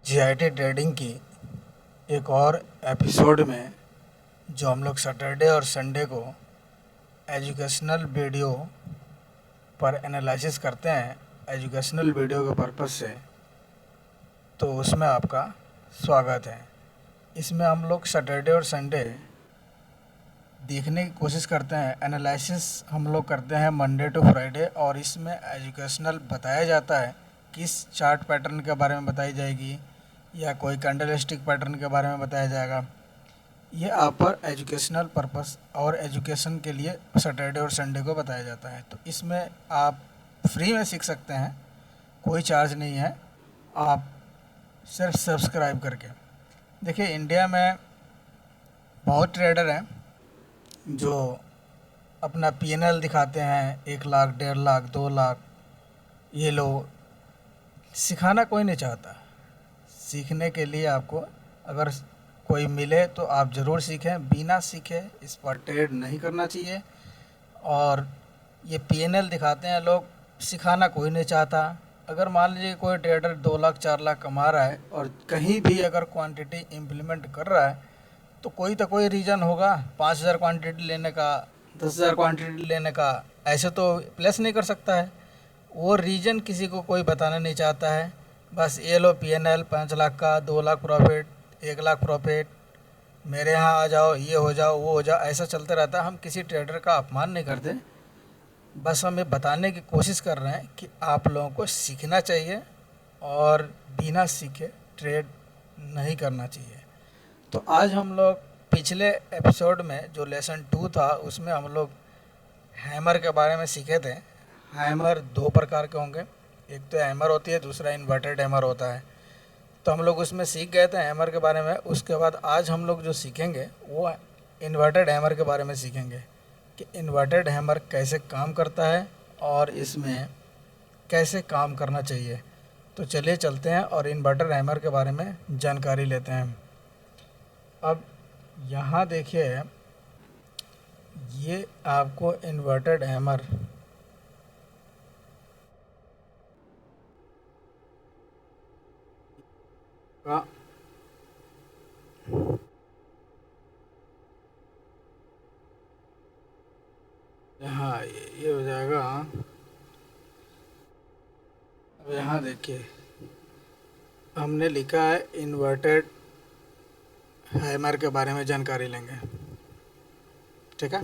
GIT trading की एक और एपिसोड में जो हम लोग सैटरडे और संडे को एजुकेशनल वीडियो पर एनालिसिस करते हैं एजुकेशनल वीडियो के पर्पज़ से, तो उसमें आपका स्वागत है। इसमें हम लोग सैटरडे और संडे देखने की कोशिश करते हैं, एनालिसिस हम लोग करते हैं मंडे टू फ्राइडे, और इसमें एजुकेशनल बताया जाता है किस चार्ट पैटर्न के बारे में बताई जाएगी या कोई कैंडलस्टिक पैटर्न के बारे में बताया जाएगा। ये आप पर एजुकेशनल पर्पस और एजुकेशन के लिए सैटरडे और संडे को बताया जाता है। तो इसमें आप फ्री में सीख सकते हैं, कोई चार्ज नहीं है, आप सिर्फ सब्सक्राइब करके। देखिए, इंडिया में बहुत ट्रेडर हैं जो अपना पीएनएल दिखाते हैं 1 लाख, 1.5 लाख, 2 लाख। ये लोग सिखाना कोई नहीं चाहता। सीखने के लिए आपको अगर कोई मिले तो आप ज़रूर सीखें, बिना सीखे इस पर ट्रेड नहीं करना चाहिए। और ये पीएनएल दिखाते हैं लोग, सिखाना कोई नहीं चाहता। अगर मान लीजिए कोई ट्रेडर 2 लाख 4 लाख कमा रहा है और कहीं भी अगर क्वांटिटी इम्प्लीमेंट कर रहा है तो कोई रीज़न होगा 5,000 क्वांटिटी लेने का, 10,000 क्वांटिटी लेने का। ऐसे तो प्लेस नहीं कर सकता है। वो रीज़न किसी को कोई बताना नहीं चाहता है। बस ये लो पीएनएल 5 लाख का, 2 लाख प्रॉफिट, 1 लाख प्रॉफिट, मेरे यहाँ आ जाओ, ये हो जाओ, वो हो जाओ, ऐसा चलते रहता है। हम किसी ट्रेडर का अपमान नहीं करते, बस हम ये बताने की कोशिश कर रहे हैं कि आप लोगों को सीखना चाहिए और बिना सीखे ट्रेड नहीं करना चाहिए। तो आज हम लोग पिछले एपिसोड में जो लेसन 2 था उसमें हम लोग हैमर के बारे में सीखे थे। हैमर 2 प्रकार के होंगे, एक तो हैमर होती है, दूसरा इन्वर्टेड हैमर होता है। तो हम लोग उसमें सीख गए थे हैमर के बारे में। उसके बाद आज हम लोग जो सीखेंगे वो इन्वर्टेड हैमर के बारे में सीखेंगे कि इन्वर्टेड हैमर कैसे काम करता है और इसमें कैसे काम करना चाहिए। तो चलिए चलते हैं और इन्वर्टेड हैमर के बारे में जानकारी लेते हैं। अब यहाँ देखिए, ये आपको इन्वर्टेड हैमर का यहाँ ये हो जाएगा। अब यहाँ देखिए, हमने लिखा है इन्वर्टेड हैमर के बारे में जानकारी लेंगे, ठीक है।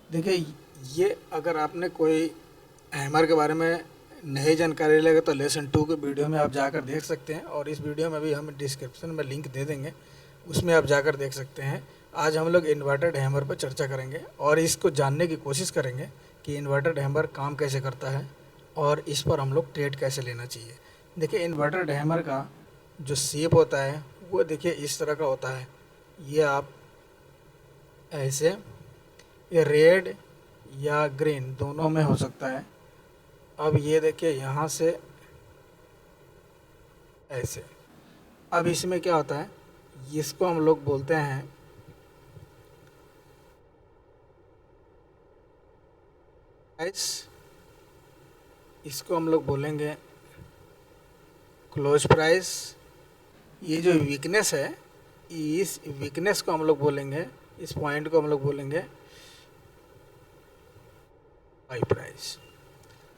देखिए, ये अगर आपने कोई हैमर के बारे में नई जानकारी लेगा तो लेसन 2 के वीडियो में आप जाकर देख सकते हैं, और इस वीडियो में भी हम डिस्क्रिप्शन में लिंक दे देंगे, उसमें आप जाकर देख सकते हैं। आज हम लोग इन्वर्टेड हैमर पर चर्चा करेंगे और इसको जानने की कोशिश करेंगे कि इन्वर्टेड हैमर काम कैसे करता है और इस पर हम लोग ट्रेड कैसे लेना चाहिए। देखिए, इन्वर्टेड हैमर का जो शेप होता है वो देखिए इस तरह का होता है। ये आप ऐसे, ये रेड या ग्रीन दोनों में हो सकता है। अब ये देखिए यहाँ से ऐसे। अब इसमें क्या होता है, इसको हम लोग बोलते हैं प्राइस, इसको हम लोग बोलेंगे क्लोज प्राइस। ये जो वीकनेस है, इस वीकनेस को हम लोग बोलेंगे, इस पॉइंट को हम लोग बोलेंगे हाई प्राइस।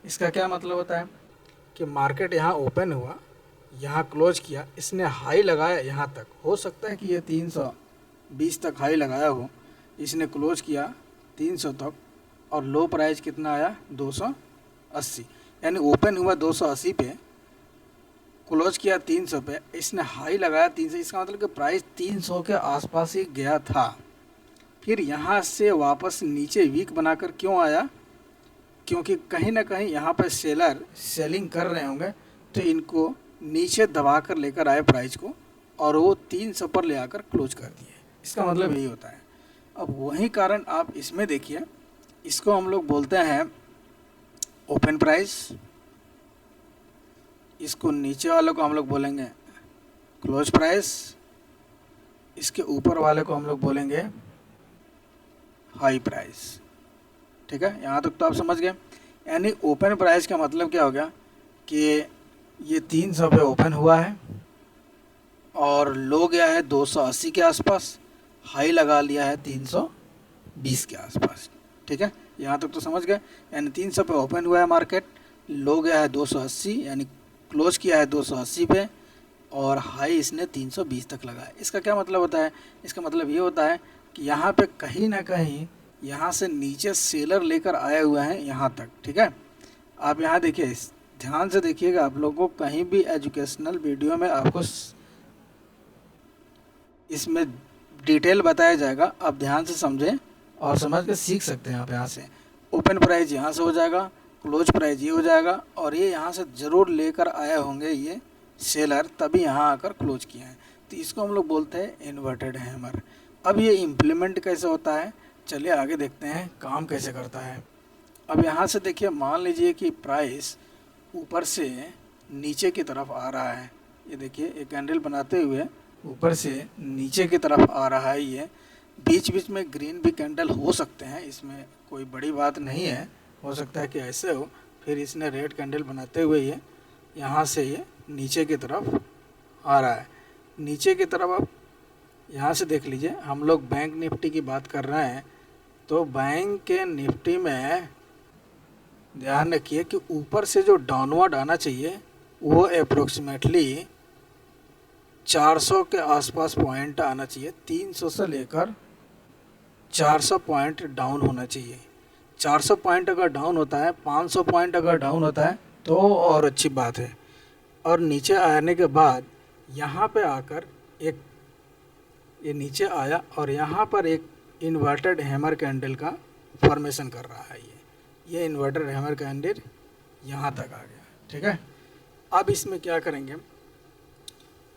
इसका क्या मतलब होता है कि मार्केट यहाँ ओपन हुआ, यहाँ क्लोज किया, इसने हाई लगाया यहाँ तक, हो सकता है कि ये 320 तक हाई लगाया हो, इसने क्लोज किया 300 तक और लो प्राइस कितना आया 280, यानी ओपन हुआ 280 पे, क्लोज किया 300 पे, इसने हाई लगाया 300। इसका मतलब कि प्राइस 300 के आसपास ही गया था। फिर यहाँ से वापस नीचे वीक बनाकर क्यों आया, क्योंकि कहीं ना कहीं यहाँ पर सेलर सेलिंग कर रहे होंगे, तो इनको नीचे दबा कर लेकर आए प्राइस को और वो 300 पर ले आकर क्लोज कर दिए। इसका मतलब यही होता है। अब वही कारण आप इसमें देखिए, इसको हम लोग बोलते हैं ओपन प्राइस, इसको नीचे वाले को हम लोग बोलेंगे क्लोज प्राइस, इसके ऊपर वाले को हम लोग बोलेंगे हाई प्राइस, ठीक है। यहाँ तक तो आप समझ गए। यानी ओपन प्राइस का मतलब क्या हो गया कि ये 300 पे ओपन हुआ है, और लो गया है 280 के आसपास, हाई लगा लिया है 320 के आसपास। ठीक है, यहाँ तक तो समझ गए। यानी 300 पे ओपन हुआ है मार्केट, लो गया है 280 यानी क्लोज किया है 280 पे, और हाई इसने 320 तक लगाया। इसका क्या मतलब होता है? इसका मतलब ये होता है कि यहाँ पे कहीं ना कहीं यहाँ से नीचे सेलर लेकर आए हुए हैं यहाँ तक। ठीक है, आप यहाँ देखिए, ध्यान से देखिएगा, आप लोगों को कहीं भी एजुकेशनल वीडियो में आपको इसमें डिटेल बताया जाएगा, आप ध्यान से समझें और समझ के सीख सकते हैं। आप यहाँ से ओपन प्राइस यहाँ से हो जाएगा, क्लोज प्राइस ये हो जाएगा, और ये यहाँ से ज़रूर लेकर आए होंगे ये सेलर, तभी यहाँ आकर क्लोज किए हैं। तो इसको हम लोग बोलते हैं इन्वर्टेड हैमर। अब ये इम्प्लीमेंट कैसे होता है, चलिए आगे देखते हैं काम कैसे करता है। अब यहाँ से देखिए, मान लीजिए कि प्राइस ऊपर से नीचे की तरफ आ रहा है। ये देखिए, एक कैंडल बनाते हुए ऊपर से नीचे की तरफ आ रहा है। ये बीच बीच में ग्रीन भी कैंडल हो सकते हैं, इसमें कोई बड़ी बात नहीं है, हो सकता है कि ऐसे हो। फिर इसने रेड कैंडल बनाते हुए ये यहाँ से ये नीचे की तरफ आ रहा है। नीचे की तरफ आप यहाँ से देख लीजिए, हम लोग बैंक निफ्टी की बात कर रहे हैं, तो बैंक के निफ्टी में ध्यान रखिए कि ऊपर से जो डाउनवर्ड आना चाहिए वो अप्रोक्सीमेटली 400 के आसपास पॉइंट आना चाहिए। 300 से लेकर 400 पॉइंट डाउन होना चाहिए। 400 पॉइंट अगर डाउन होता है, 500 पॉइंट अगर डाउन होता है तो और अच्छी बात है। और नीचे आने के बाद यहाँ पे आकर एक ये नीचे आया और यहाँ पर एक इन्वर्टेड हैमर कैंडल का फॉर्मेशन कर रहा है। ये इन्वर्टेड हैमर कैंडल यहाँ तक आ गया। ठीक है, अब इसमें क्या करेंगे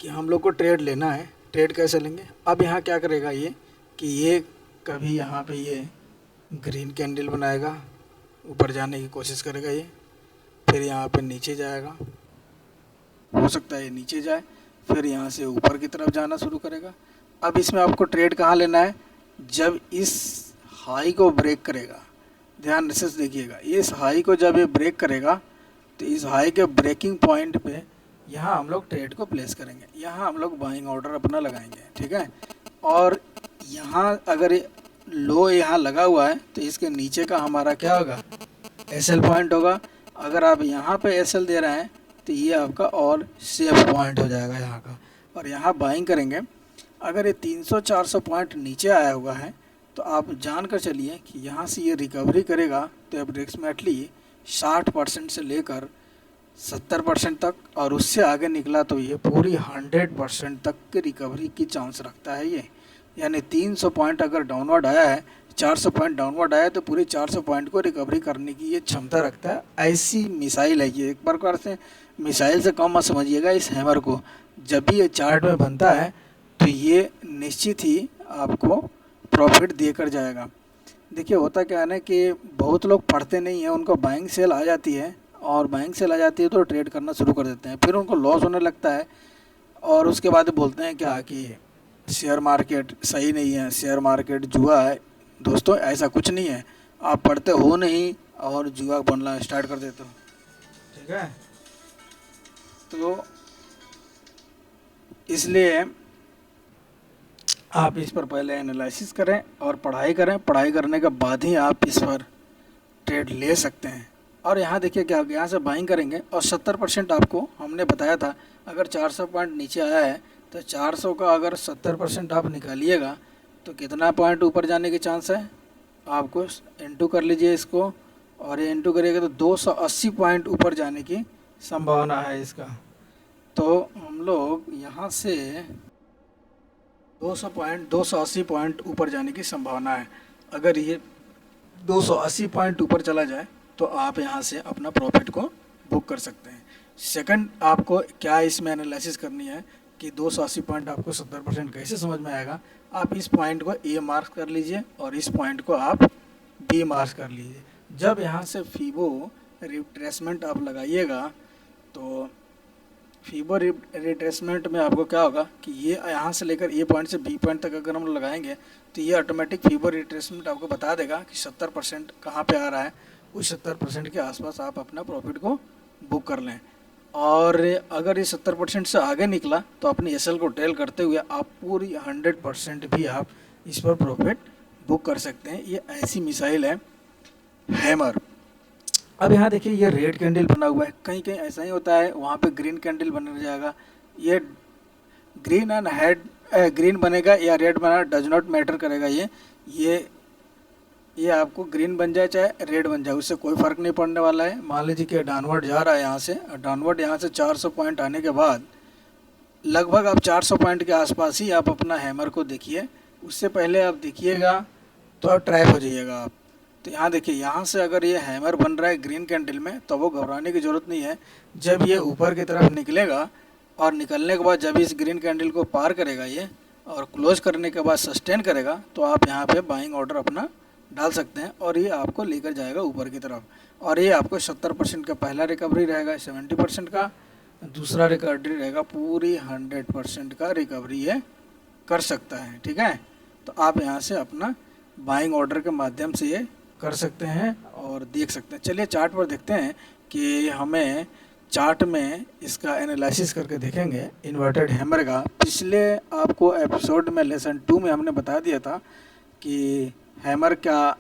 कि हम लोग को ट्रेड लेना है। ट्रेड कैसे लेंगे? अब यहाँ क्या करेगा ये कि ये कभी यहाँ पे ये ग्रीन कैंडल बनाएगा, ऊपर जाने की कोशिश करेगा ये, फिर यहाँ पे नीचे जाएगा, हो सकता है ये नीचे जाए, फिर यहाँ से ऊपर की तरफ जाना शुरू करेगा। अब इसमें आपको ट्रेड कहाँ लेना है? जब इस हाई को ब्रेक करेगा, ध्यान से देखिएगा, इस हाई को जब ये ब्रेक करेगा तो इस हाई के ब्रेकिंग पॉइंट पे यहाँ हम लोग ट्रेड को प्लेस करेंगे, यहाँ हम लोग बाइंग ऑर्डर अपना लगाएंगे। ठीक है, और यहाँ अगर लो यहाँ लगा हुआ है तो इसके नीचे का हमारा क्या होगा? एसएल पॉइंट होगा। अगर आप यहाँ पे एसएल दे रहे हैं तो ये आपका और सेफ पॉइंट हो जाएगा यहाँ का, और यहाँ बाइंग करेंगे। अगर ये 300-400 पॉइंट नीचे आया हुआ है तो आप जान कर चलिए कि यहाँ से ये रिकवरी करेगा तो अप्रोक्सीमेटली 60% से लेकर 70% तक, और उससे आगे निकला तो ये पूरी 100% तक की रिकवरी की चांस रखता है ये। यानी 300 पॉइंट अगर डाउनवर्ड आया है, 400 पॉइंट डाउनवर्ड आया है, तो पूरे 400 पॉइंट को रिकवरी करने की ये क्षमता रखता है। ऐसी मिसाइल है ये, एक प्रकार से मिसाइल से कम मत समझिएगा इस हैमर को। जब भी ये चार्ट में बनता है तो ये निश्चित ही आपको प्रॉफिट देकर जाएगा। देखिए, होता क्या है ना कि बहुत लोग पढ़ते नहीं हैं, उनको बाइंग सेल आ जाती है, और बाइंग सेल आ जाती है तो ट्रेड करना शुरू कर देते हैं, फिर उनको लॉस होने लगता है, और उसके बाद बोलते हैं क्या कि शेयर मार्केट सही नहीं है, शेयर मार्केट जुआ है। दोस्तों, ऐसा कुछ नहीं है, आप पढ़ते हो नहीं और जुआ बनना स्टार्ट कर देते हो। ठीक है, तो इसलिए आप इस पर पहले एनालिसिस करें और पढ़ाई करें, पढ़ाई करने के बाद ही आप इस पर ट्रेड ले सकते हैं। और यहाँ देखिए क्या, यहाँ से बाइंग करेंगे और 70% आपको हमने बताया था, अगर 400 पॉइंट नीचे आया है तो 400 का अगर 70% आप निकालिएगा तो कितना पॉइंट ऊपर जाने के चांस है? आपको इंटू कर लीजिए इसको, और ये इंटू करिएगा तो 280 पॉइंट ऊपर जाने की संभावना है इसका। तो हम लोग यहाँ से 280 पॉइंट ऊपर जाने की संभावना है। अगर ये 280 पॉइंट ऊपर चला जाए तो आप यहाँ से अपना प्रॉफिट को बुक कर सकते हैं। सेकंड, आपको क्या इसमें एनालिसिस करनी है कि 280 पॉइंट आपको 70% कैसे समझ में आएगा? आप इस पॉइंट को ए मार्क कर लीजिए और इस पॉइंट को आप बी मार्क कर लीजिए। जब यहाँ से फीबो रिट्रेसमेंट आप लगाइएगा तो फीबो रिट्रेसमेंट में आपको क्या होगा कि ये यहाँ से लेकर ए पॉइंट से बी पॉइंट तक अगर हम लगाएंगे तो ये ऑटोमेटिक फीबो रिट्रेसमेंट आपको बता देगा कि 70% कहाँ पे आ रहा है। उस 70% के आसपास आप अपना प्रॉफिट को बुक कर लें। और अगर ये 70% से आगे निकला तो अपनी एसएल को टेल करते हुए आप पूरी 100% भी आप इस पर प्रॉफिट बुक कर सकते हैं। ये ऐसी मिसाइल है हैमर। अब यहाँ देखिए ये रेड कैंडल बना हुआ है, कहीं कहीं ऐसा ही होता है, वहाँ पे ग्रीन कैंडल बन जाएगा। ये ग्रीन एंड हेड ग्रीन बनेगा या रेड बना डज नॉट मैटर करेगा। ये आपको ग्रीन बन जाए चाहे रेड बन जाए उससे कोई फ़र्क नहीं पड़ने वाला है। मान लीजिए कि डाउनवर्ड जा रहा है यहाँ से, डाउनवर्ड यहाँ से 400 पॉइंट आने के बाद लगभग आप 400 पॉइंट के आसपास ही आप अपना हैमर को देखिए, उससे पहले आप देखिएगा तो आप ट्रैप हो जाइएगा आप। तो यहाँ देखिए यहाँ से अगर ये हैमर बन रहा है ग्रीन कैंडल में तो वो घबराने की ज़रूरत नहीं है। जब ये ऊपर की तरफ निकलेगा और निकलने के बाद जब इस ग्रीन कैंडल को पार करेगा ये और क्लोज करने के बाद सस्टेन करेगा तो आप यहाँ पे बाइंग ऑर्डर अपना डाल सकते हैं और ये आपको लेकर जाएगा ऊपर की तरफ। और ये आपको 70% का पहला रिकवरी रहेगा, 70% का दूसरा रिकवरी रहेगा, पूरी 100% का रिकवरी ये कर सकता है। ठीक है, तो आप यहाँ से अपना बाइंग ऑर्डर के माध्यम से ये कर सकते हैं और देख सकते हैं। चलिए चार्ट पर देखते हैं कि हमें चार्ट में इसका एनालिसिस करके देखेंगे इन्वर्टेड हैमर का। पिछले आपको एपिसोड में लेसन 2 में हमने बता दिया था कि हैमर क्या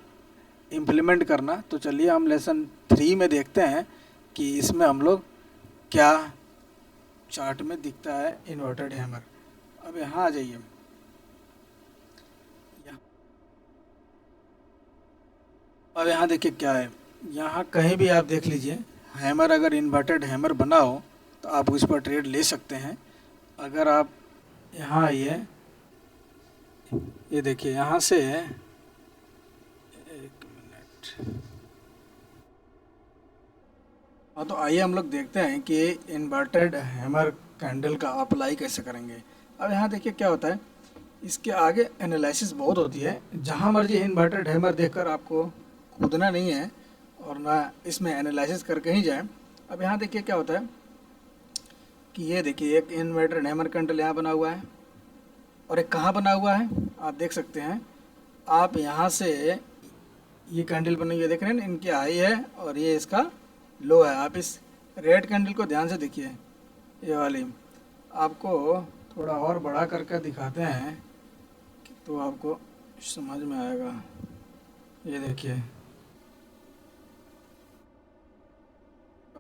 इम्प्लीमेंट करना। तो चलिए हम लेसन 3 में देखते हैं कि इसमें हम लोग क्या चार्ट में दिखता है इन्वर्टेड हैमर। अब यहाँ आ जाइए, अब यहाँ देखिए क्या है, यहाँ कहीं भी आप देख लीजिए हैमर अगर इन्वर्टेड हैमर बना हो तो आप उस पर ट्रेड ले सकते हैं। अगर आप यहाँ आइए, ये देखिए यहाँ से, एक मिनट, हाँ तो आइए हम लोग देखते हैं कि इन्वर्टेड हैमर कैंडल का अप्लाई कैसे करेंगे। अब यहाँ देखिए क्या होता है, इसके आगे एनालिसिस बहुत होती है, जहाँ मर्जी इन्वर्टेड हैमर देखकर आपको कूदना नहीं है और ना इसमें एनालिसिस करके ही जाए। अब यहाँ देखिए क्या होता है कि ये देखिए एक इन्वर्टेड हैमर कैंडल यहाँ बना हुआ है और एक कहाँ बना हुआ है आप देख सकते हैं। आप यहाँ से ये कैंडल बनी हुई है, देख रहे हैं ना, इनकी हाई है और ये इसका लो है। आप इस रेड कैंडल को ध्यान से देखिए, ये वाली आपको थोड़ा और बड़ा करके दिखाते हैं तो आपको समझ में आएगा। ये देखिए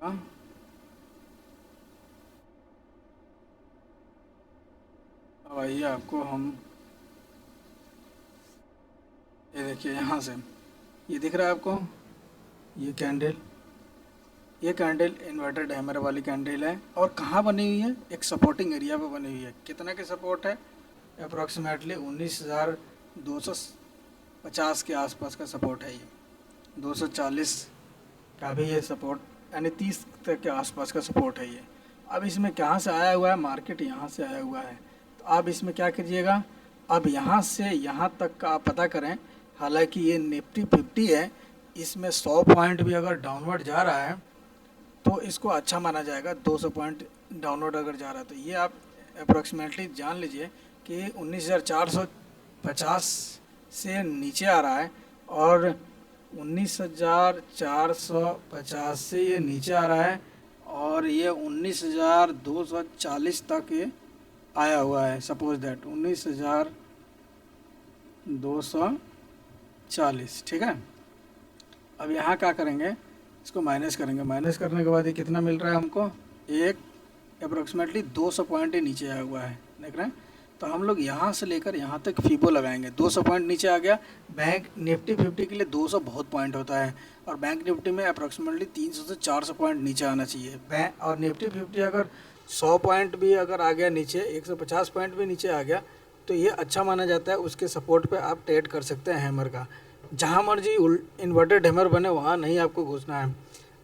अब आइए आपको हम, ये देखिए यहाँ से ये दिख रहा है आपको, ये कैंडल इन्वर्टेड हैमर वाली कैंडल है और कहाँ बनी हुई है, एक सपोर्टिंग एरिया पे बनी हुई है। कितना के सपोर्ट है, अप्रॉक्सीमेटली 19,250 के आसपास का सपोर्ट है। ये 240 का भी ये सपोर्ट, यानी 30 तक के आसपास का सपोर्ट है ये। अब इसमें कहाँ से आया हुआ है, मार्केट यहाँ से आया हुआ है। तो आप इसमें क्या कीजिएगा, अब यहाँ से यहाँ तक का आप पता करें। हालांकि ये निफ्टी 50 है, इसमें 100 पॉइंट भी अगर डाउनवर्ड जा रहा है तो इसको अच्छा माना जाएगा। 200 पॉइंट डाउनवर्ड अगर जा रहा है तो ये आप अप्रॉक्सीमेटली जान लीजिए कि 19,450 से नीचे आ रहा है और 19,450 से ये नीचे आ रहा है और ये 19,240 तक ये आया हुआ है। सपोज दैट 19,240, ठीक है। अब यहाँ क्या करेंगे, इसको माइनस करेंगे। माइनस करने के बाद ये कितना मिल रहा है हमको, एक अप्रोक्सीमेटली 200 पॉइंट ही नीचे आया हुआ है, देख रहे हैं। तो हम लोग यहाँ से लेकर यहाँ तक फीबो लगाएंगे। 200 पॉइंट नीचे आ गया। बैंक निफ्टी 50 के लिए 200 बहुत पॉइंट होता है और बैंक निफ्टी में अप्रोक्सीमेटली 300 से 400 पॉइंट नीचे आना चाहिए। बैंक और निफ्टी 50 अगर 100 पॉइंट भी अगर आ गया नीचे, 150 पॉइंट भी नीचे आ गया तो ये अच्छा माना जाता है। उसके सपोर्ट पे आप ट्रेड कर सकते हैं हैमर का। जहाँ मर्जी इन्वर्टेड हैमर बने वहाँ नहीं आपको घुसना है।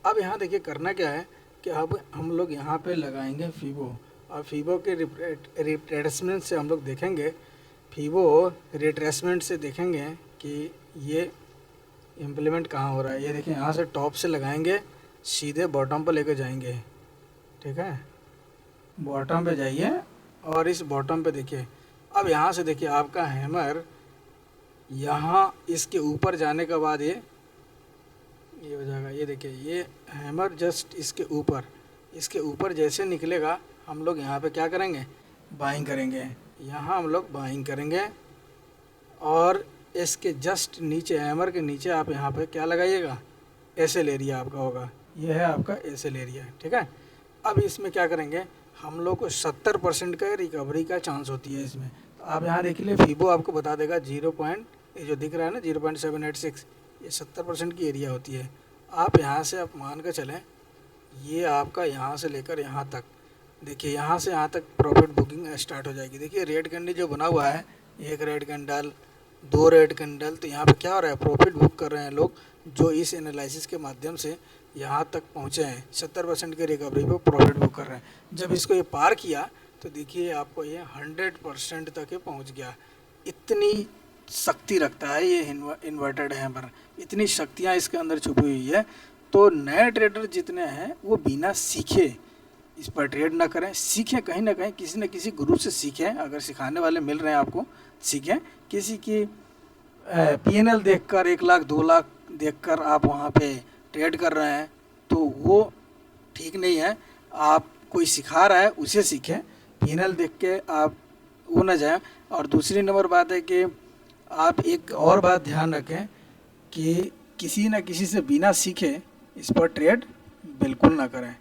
अब यहाँ देखिए करना क्या है कि अब हम लोग यहाँ पे लगाएंगे फीबो और फीबो के रिट्रेसमेंट से हम लोग देखेंगे, फीबो रिट्रेसमेंट से देखेंगे कि ये इम्प्लीमेंट कहाँ हो रहा है। ये देखिए यहाँ से टॉप से लगाएंगे, सीधे बॉटम पर लेकर जाएंगे, ठीक है। बॉटम पे जाइए और इस बॉटम पे देखिए। अब यहाँ से देखिए आपका हैमर यहाँ इसके ऊपर जाने के बाद ये हो जाएगा। ये देखिए ये हैमर जस्ट इसके ऊपर, इसके ऊपर जैसे निकलेगा हम लोग यहाँ पे क्या करेंगे, बाइंग करेंगे। यहाँ हम लोग बाइंग करेंगे और इसके जस्ट नीचे, हैमर के नीचे आप यहाँ पे क्या लगाइएगा, एसएल एरिया आपका होगा। ये है आपका एसएल एरिया, ठीक है। अब इसमें क्या करेंगे, हम लोग को 70% का रिकवरी का चांस होती है इसमें। तो आप यहाँ देख लीजिए, फीबो आपको बता देगा 0 पॉइंट, ये जो दिख रहा है ना 0.786, ये 70% की एरिया होती है। आप यहाँ से आप मान कर चलें, ये आपका यहाँ से लेकर यहाँ तक, देखिए यहाँ से यहाँ तक प्रॉफिट बुकिंग स्टार्ट हो जाएगी। देखिए रेड कैंडल जो बना हुआ है, एक रेड कैंडल, 2 रेड कैंडल, तो यहाँ पे क्या हो रहा है, प्रॉफिट बुक कर रहे हैं लोग जो इस एनालिसिस के माध्यम से यहाँ तक पहुँचे हैं। 70% के रिकवरी पे प्रॉफिट बुक कर रहे हैं। जब इसको ये पार किया तो देखिए आपको ये 100% तक ये पहुँच गया। इतनी शक्ति रखता है ये इन्वर्टेड हैमर, इतनी शक्तियाँ इसके अंदर छुपी हुई है। तो नए ट्रेडर जितने हैं वो बिना सीखे इस पर ट्रेड ना करें, सीखें कहीं ना कहीं, किसी न किसी गुरु से सीखें। अगर सिखाने वाले मिल रहे हैं आपको, सीखें। किसी की पीएनएल देखकर 1 लाख 2 लाख देखकर आप वहाँ पे ट्रेड कर रहे हैं तो वो ठीक नहीं है। आप कोई सिखा रहा है उसे सीखें, पीएनएल देख के आप वो ना जाएं। और दूसरी नंबर बात है कि आप एक और बात ध्यान रखें कि किसी न किसी से बिना सीखे इस पर ट्रेड बिल्कुल ना करें।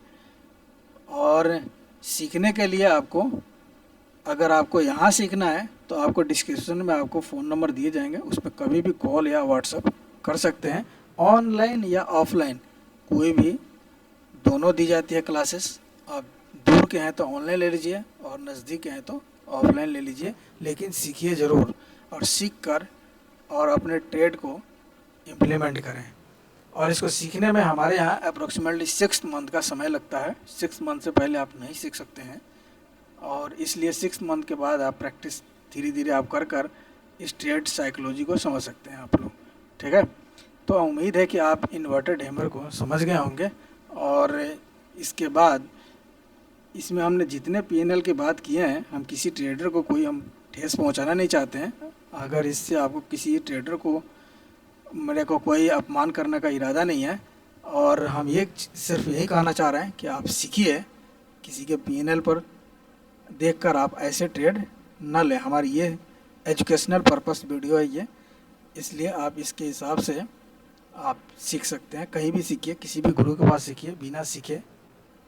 और सीखने के लिए आपको, अगर आपको यहाँ सीखना है तो आपको डिस्क्रिप्शन में आपको फ़ोन नंबर दिए जाएंगे, उस पर कभी भी कॉल या व्हाट्सएप कर सकते हैं। ऑनलाइन या ऑफलाइन कोई भी, दोनों दी जाती है क्लासेस। आप दूर के हैं तो ऑनलाइन ले लीजिए और नज़दीक के हैं तो ऑफलाइन ले लीजिए, लेकिन सीखिए ज़रूर और सीख कर और अपने ट्रेड को इम्प्लीमेंट करें। और इसको सीखने में हमारे यहाँ अप्रोक्सीमेटली 6 मंथ का समय लगता है। 6 मंथ से पहले आप नहीं सीख सकते हैं, और इसलिए 6 मंथ के बाद आप प्रैक्टिस धीरे धीरे आप कर इस ट्रेड साइकोलॉजी को समझ सकते हैं आप लोग, ठीक है। तो उम्मीद है कि आप इन्वर्टेड हैमर को समझ गए होंगे। और इसके बाद इसमें हमने जितने पीएनएल की बात किए हैं, हम किसी ट्रेडर को कोई हम ठेस पहुंचाना नहीं चाहते हैं। अगर इससे आपको किसी ट्रेडर को, मेरे को कोई अपमान करने का इरादा नहीं है, और हम ये सिर्फ यही कहना चाह रहे हैं कि आप सीखिए, किसी के पीएनएल पर देखकर आप ऐसे ट्रेड न लें। हमारी ये एजुकेशनल पर्पस वीडियो है ये, इसलिए आप इसके हिसाब से आप सीख सकते हैं। कहीं भी सीखिए, किसी भी गुरु के पास सीखिए, बिना सीखे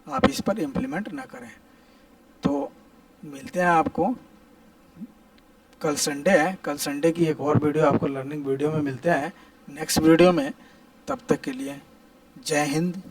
आप इस पर इम्प्लीमेंट ना करें। तो मिलते हैं आपको, कल संडे है, कल संडे की एक और वीडियो आपको लर्निंग वीडियो में मिलते हैं नेक्स्ट वीडियो में। तब तक के लिए जय हिंद,